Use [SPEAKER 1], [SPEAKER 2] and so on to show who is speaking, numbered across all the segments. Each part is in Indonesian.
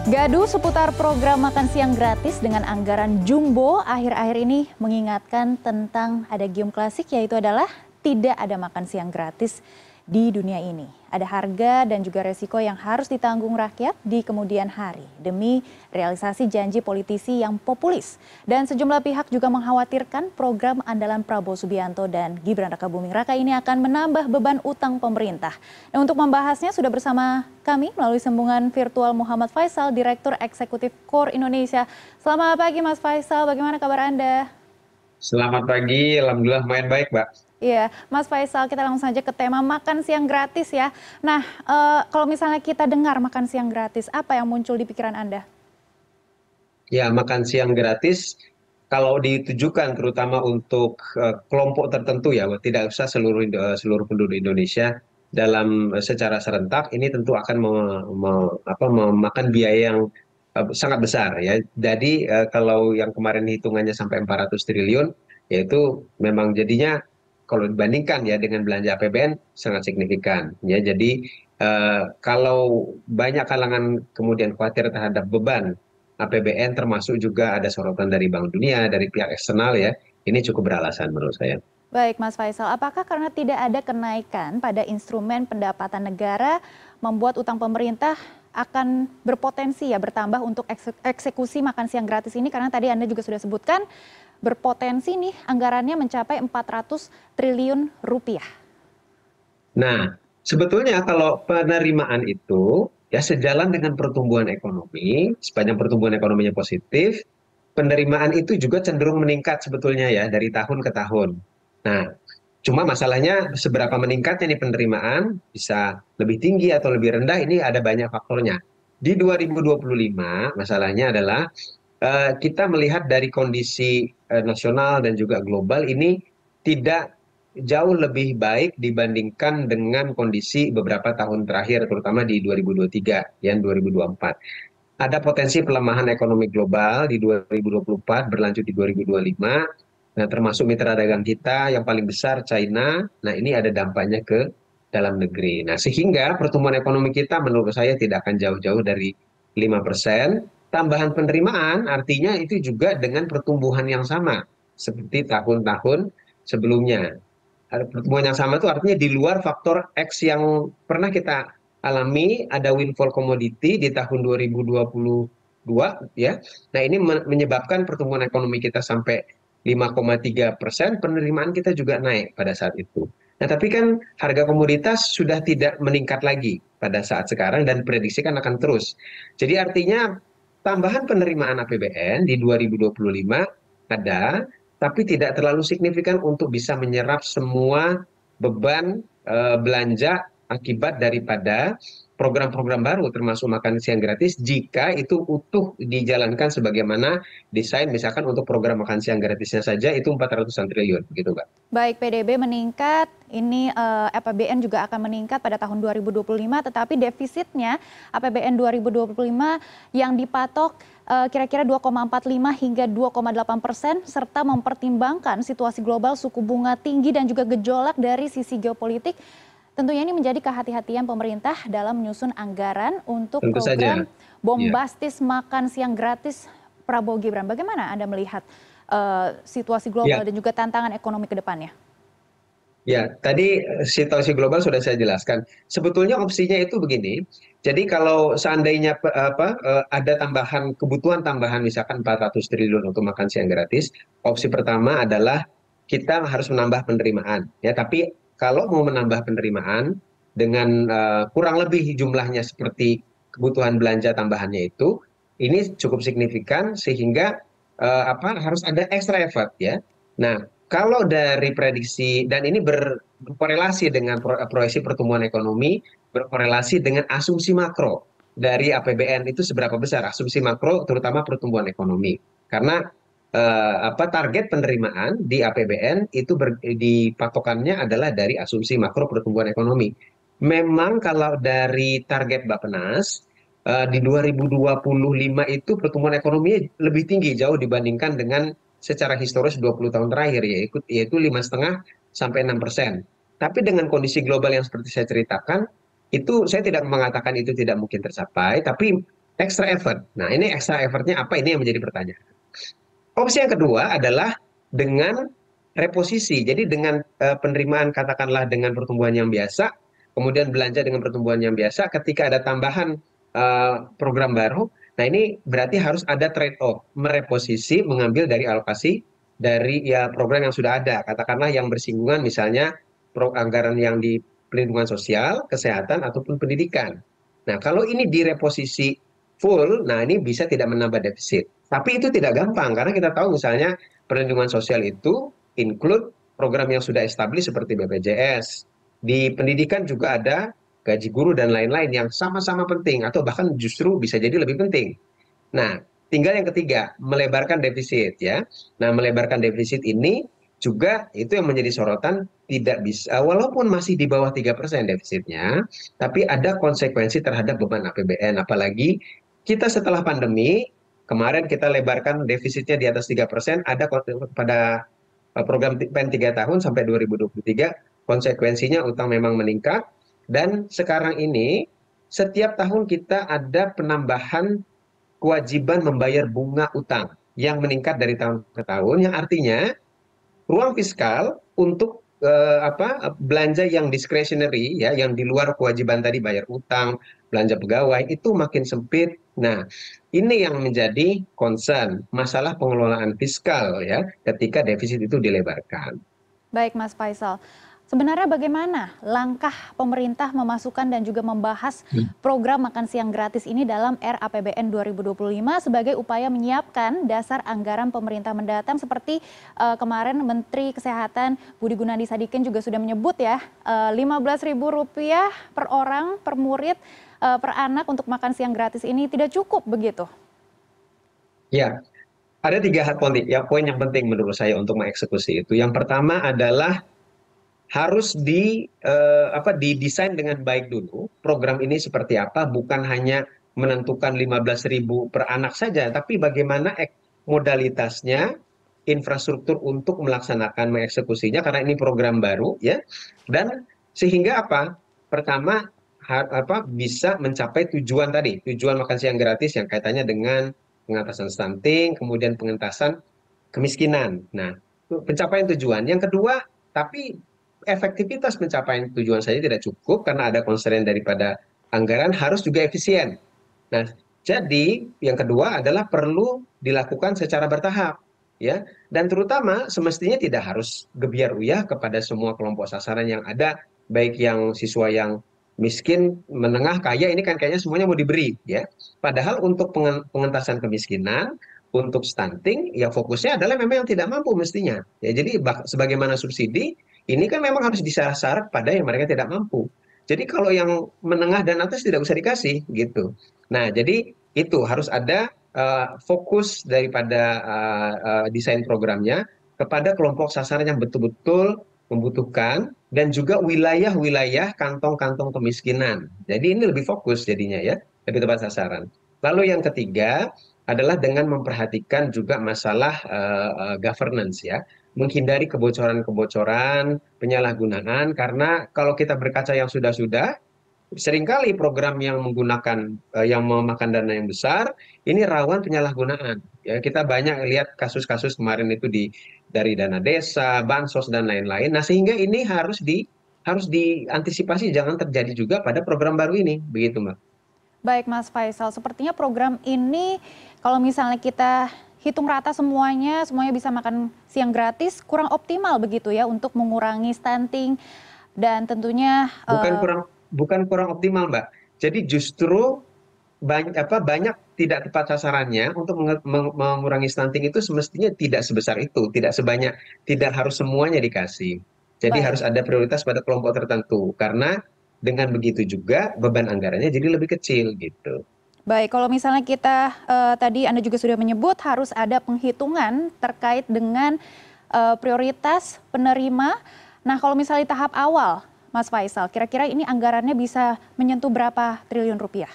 [SPEAKER 1] Gaduh seputar program makan siang gratis dengan anggaran jumbo akhir-akhir ini mengingatkan tentang ada gium klasik, yaitu adalah tidak ada makan siang gratis di dunia ini. Ada harga dan juga resiko yang harus ditanggung rakyat di kemudian hari demi realisasi janji politisi yang populis. Dan sejumlah pihak juga mengkhawatirkan program andalan Prabowo Subianto dan Gibran Rakabuming Raka ini akan menambah beban utang pemerintah. Nah, untuk membahasnya sudah bersama kami melalui sambungan virtual Muhammad Faisal, Direktur Eksekutif KOR Indonesia. Selamat pagi Mas Faisal, bagaimana kabar Anda?
[SPEAKER 2] Selamat pagi, alhamdulillah main baik, Mbak.
[SPEAKER 1] Iya, Mas Faisal, kita langsung saja ke tema makan siang gratis ya. Nah, kalau misalnya kita dengar makan siang gratis, apa yang muncul di pikiran Anda?
[SPEAKER 2] Ya, makan siang gratis kalau ditujukan terutama untuk kelompok tertentu ya, tidak usah seluruh penduduk Indonesia dalam secara serentak, ini tentu akan memakan biaya yang sangat besar ya. Jadi kalau yang kemarin hitungannya sampai 400 triliun, yaitu memang jadinya kalau dibandingkan ya dengan belanja APBN sangat signifikan ya. Jadi kalau banyak kalangan kemudian khawatir terhadap beban APBN, termasuk juga ada sorotan dari Bank Dunia, dari pihak eksternal ya, ini cukup beralasan menurut saya.
[SPEAKER 1] Baik, Mas Faisal, apakah karena tidak ada kenaikan pada instrumen pendapatan negara membuat utang pemerintah akan berpotensi ya bertambah untuk eksekusi makan siang gratis ini? Karena tadi Anda juga sudah sebutkan berpotensi nih anggarannya mencapai 400 triliun rupiah.
[SPEAKER 2] Nah, sebetulnya kalau penerimaan itu ya sejalan dengan pertumbuhan ekonomi, sepanjang pertumbuhan ekonominya positif, penerimaan itu juga cenderung meningkat sebetulnya ya dari tahun ke tahun. Nah, cuma masalahnya seberapa meningkatnya nih penerimaan, bisa lebih tinggi atau lebih rendah, ini ada banyak faktornya. Di 2025 masalahnya adalah kita melihat dari kondisi nasional dan juga global ini tidak jauh lebih baik dibandingkan dengan kondisi beberapa tahun terakhir, terutama di 2023 dan 2024. Ada potensi pelemahan ekonomi global di 2024 berlanjut di 2025. Nah, termasuk mitra dagang kita yang paling besar China. Nah, ini ada dampaknya ke dalam negeri. Nah, sehingga pertumbuhan ekonomi kita menurut saya tidak akan jauh-jauh dari 5%. Tambahan penerimaan artinya itu juga dengan pertumbuhan yang sama seperti tahun-tahun sebelumnya. Pertumbuhan yang sama itu artinya di luar faktor X yang pernah kita alami, ada windfall commodity di tahun 2022 ya. Nah, ini menyebabkan pertumbuhan ekonomi kita sampai 5,3%, penerimaan kita juga naik pada saat itu. Nah, tapi kan harga komoditas sudah tidak meningkat lagi pada saat sekarang dan prediksikan akan terus. Jadi artinya tambahan penerimaan APBN di 2025 ada, tapi tidak terlalu signifikan untuk bisa menyerap semua beban belanja akibat daripada program-program baru termasuk makan siang gratis jika itu utuh dijalankan sebagaimana desain, misalkan untuk program makan siang gratisnya saja itu 400-an triliun begitu, Mbak.
[SPEAKER 1] Baik, PDB meningkat, ini APBN juga akan meningkat pada tahun 2025, tetapi defisitnya APBN 2025 yang dipatok kira-kira 2,45 hingga 2,8%, serta mempertimbangkan situasi global, suku bunga tinggi dan juga gejolak dari sisi geopolitik. Tentunya ini menjadi kehati-hatian pemerintah dalam menyusun anggaran untuk
[SPEAKER 2] Tentu saja.
[SPEAKER 1] program
[SPEAKER 2] Ya.
[SPEAKER 1] bombastis makan siang gratis Prabowo Gibran. Bagaimana Anda melihat situasi global
[SPEAKER 2] Ya.
[SPEAKER 1] dan juga tantangan ekonomi ke depannya?
[SPEAKER 2] Ya, tadi situasi global sudah saya jelaskan. Sebetulnya opsinya itu begini. Jadi kalau seandainya ada tambahan kebutuhan tambahan misalkan 400 triliun untuk makan siang gratis, opsi pertama adalah kita harus menambah penerimaan. Ya, tapi kalau mau menambah penerimaan dengan kurang lebih jumlahnya seperti kebutuhan belanja tambahannya itu, ini cukup signifikan sehingga harus ada extra effort ya. Nah, kalau dari prediksi, dan ini berkorelasi dengan proyeksi pertumbuhan ekonomi, berkorelasi dengan asumsi makro dari APBN itu seberapa besar asumsi makro, terutama pertumbuhan ekonomi. Karena target penerimaan di APBN itu di patokannya adalah dari asumsi makro pertumbuhan ekonomi. Memang kalau dari target Bappenas, di 2025 itu pertumbuhan ekonomi lebih tinggi jauh dibandingkan dengan secara historis 20 tahun terakhir, yaitu 5,5 sampai 6%. Tapi dengan kondisi global yang seperti saya ceritakan, itu saya tidak mengatakan itu tidak mungkin tercapai, tapi extra effort. Nah, ini extra effortnya apa? Ini yang menjadi pertanyaan. Opsi yang kedua adalah dengan reposisi. Jadi dengan penerimaan katakanlah dengan pertumbuhan yang biasa, kemudian belanja dengan pertumbuhan yang biasa, ketika ada tambahan program baru, nah ini berarti harus ada trade off, mereposisi, mengambil dari alokasi dari ya program yang sudah ada. Katakanlah yang bersinggungan misalnya anggaran yang di pelindungan sosial, kesehatan ataupun pendidikan. Nah, kalau ini direposisi full, nah ini bisa tidak menambah defisit. Tapi itu tidak gampang karena kita tahu misalnya perlindungan sosial itu include program yang sudah established seperti BPJS. Di pendidikan juga ada gaji guru dan lain-lain yang sama-sama penting atau bahkan justru bisa jadi lebih penting. Nah, tinggal yang ketiga, melebarkan defisit ya. Nah, melebarkan defisit ini juga itu yang menjadi sorotan tidak bisa walaupun masih di bawah 3% defisitnya, tapi ada konsekuensi terhadap beban APBN apalagi kita setelah pandemi kemarin kita lebarkan defisitnya di atas 3%, ada pada program PEN 3 tahun sampai 2023 konsekuensinya utang memang meningkat dan sekarang ini setiap tahun kita ada penambahan kewajiban membayar bunga utang yang meningkat dari tahun ke tahun, yang artinya ruang fiskal untuk belanja yang discretionary ya, yang di luar kewajiban tadi bayar utang, belanja pegawai itu makin sempit. Nah, ini yang menjadi concern masalah pengelolaan fiskal ya, ketika defisit itu dilebarkan.
[SPEAKER 1] Baik Mas Faisal, sebenarnya bagaimana langkah pemerintah memasukkan dan juga membahas program makan siang gratis ini dalam RAPBN 2025 sebagai upaya menyiapkan dasar anggaran pemerintah mendatang seperti kemarin Menteri Kesehatan Budi Gunadi Sadikin juga sudah menyebut ya, Rp15.000 per orang, per murid, per anak untuk makan siang gratis ini tidak cukup begitu.
[SPEAKER 2] Ya, ada tiga hal penting, ya poin yang penting menurut saya untuk mengeksekusi itu. Yang pertama adalah harus didesain dengan baik dulu program ini seperti apa, bukan hanya menentukan 15.000 per anak saja, tapi bagaimana modalitasnya, infrastruktur untuk melaksanakan mengeksekusinya karena ini program baru ya, dan sehingga apa? Pertama bisa mencapai tujuan tadi, tujuan makan siang gratis yang kaitannya dengan pengentasan stunting, kemudian pengentasan kemiskinan. Nah, pencapaian tujuan. Yang kedua, tapi efektivitas pencapaian tujuan saja tidak cukup karena ada constraint daripada anggaran, harus juga efisien. Nah, jadi yang kedua adalah perlu dilakukan secara bertahap, ya. Dan terutama semestinya tidak harus gebiar uyah kepada semua kelompok sasaran yang ada, baik yang siswa yang miskin, menengah, kaya, ini kan kayaknya semuanya mau diberi, ya. Padahal untuk pengentasan kemiskinan, untuk stunting, ya fokusnya adalah memang yang tidak mampu mestinya. Ya, jadi sebagaimana subsidi, ini kan memang harus disasar pada yang mereka tidak mampu. Jadi kalau yang menengah dan atas tidak usah dikasih gitu. Nah, jadi itu harus ada fokus daripada desain programnya kepada kelompok sasaran yang betul-betul membutuhkan dan juga wilayah-wilayah kantong-kantong kemiskinan. Jadi ini lebih fokus jadinya ya, lebih tepat sasaran. Lalu yang ketiga adalah dengan memperhatikan juga masalah governance ya, menghindari kebocoran-kebocoran, penyalahgunaan karena kalau kita berkaca yang sudah-sudah seringkali program yang menggunakan yang memakan dana yang besar ini rawan penyalahgunaan. Ya, kita banyak lihat kasus-kasus kemarin itu dari dana desa, bansos dan lain-lain. Nah, sehingga ini harus diantisipasi jangan terjadi juga pada program baru ini, begitu, Mbak.
[SPEAKER 1] Baik Mas Faisal, sepertinya program ini kalau misalnya kita hitung rata semuanya bisa makan siang gratis, kurang optimal begitu ya untuk mengurangi stunting dan tentunya
[SPEAKER 2] Bukan kurang optimal, Mbak. Jadi justru banyak tidak tepat sasarannya untuk mengurangi stunting itu semestinya tidak sebesar itu, tidak sebanyak, tidak harus semuanya dikasih. Jadi
[SPEAKER 1] baik.
[SPEAKER 2] harus ada prioritas pada kelompok tertentu karena dengan begitu juga beban anggarannya jadi lebih kecil gitu.
[SPEAKER 1] Baik, kalau misalnya kita tadi Anda juga sudah menyebut harus ada penghitungan terkait dengan prioritas penerima. Nah, kalau misalnya di tahap awal, Mas Faisal, kira-kira ini anggarannya bisa menyentuh berapa triliun rupiah?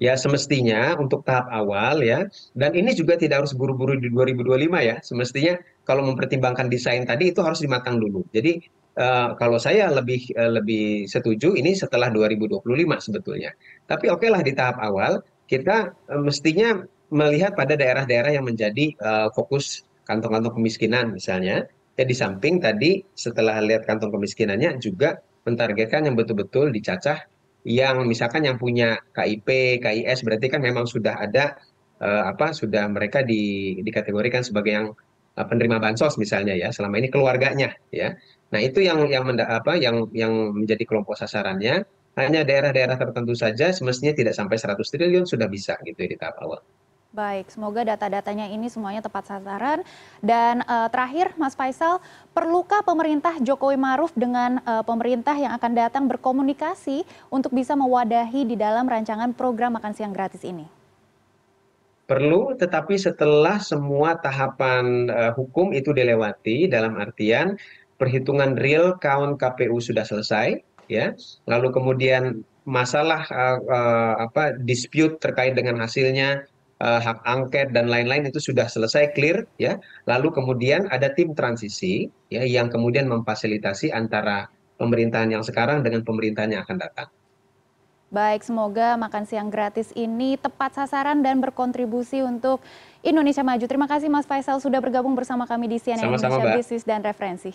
[SPEAKER 2] Ya semestinya untuk tahap awal ya, dan ini juga tidak harus buru-buru di 2025 ya. Semestinya kalau mempertimbangkan desain tadi itu harus dimatang dulu. Jadi kalau saya lebih setuju ini setelah 2025 sebetulnya. Tapi oke lah di tahap awal kita mestinya melihat pada daerah-daerah yang menjadi fokus kantong-kantong kemiskinan misalnya. Ya di samping tadi setelah lihat kantong kemiskinannya juga mentargetkan yang betul-betul dicacah yang misalkan yang punya KIP, KIS berarti kan memang sudah ada sudah mereka dikategorikan sebagai yang penerima bansos misalnya ya selama ini keluarganya ya. Nah itu yang menjadi kelompok sasarannya hanya daerah-daerah tertentu saja semestinya tidak sampai 100 triliun sudah bisa gitu ya di tahap awal.
[SPEAKER 1] Baik, semoga data-datanya ini semuanya tepat sasaran. Dan terakhir, Mas Faisal, perlukah pemerintah Jokowi Maruf dengan pemerintah yang akan datang berkomunikasi untuk bisa mewadahi di dalam rancangan program makan siang gratis ini?
[SPEAKER 2] Perlu, tetapi setelah semua tahapan hukum itu dilewati, dalam artian perhitungan real count KPU sudah selesai, ya, lalu kemudian masalah dispute terkait dengan hasilnya, hak angket dan lain-lain itu sudah selesai clear, ya, lalu kemudian ada tim transisi, ya, yang kemudian memfasilitasi antara pemerintahan yang sekarang dengan pemerintahan yang akan datang.
[SPEAKER 1] Baik, semoga makan siang gratis ini tepat sasaran dan berkontribusi untuk Indonesia Maju. Terima kasih Mas Faisal sudah bergabung bersama kami di CNN
[SPEAKER 2] Sama-sama,
[SPEAKER 1] Indonesia
[SPEAKER 2] Mbak.
[SPEAKER 1] Bisnis dan Referensi.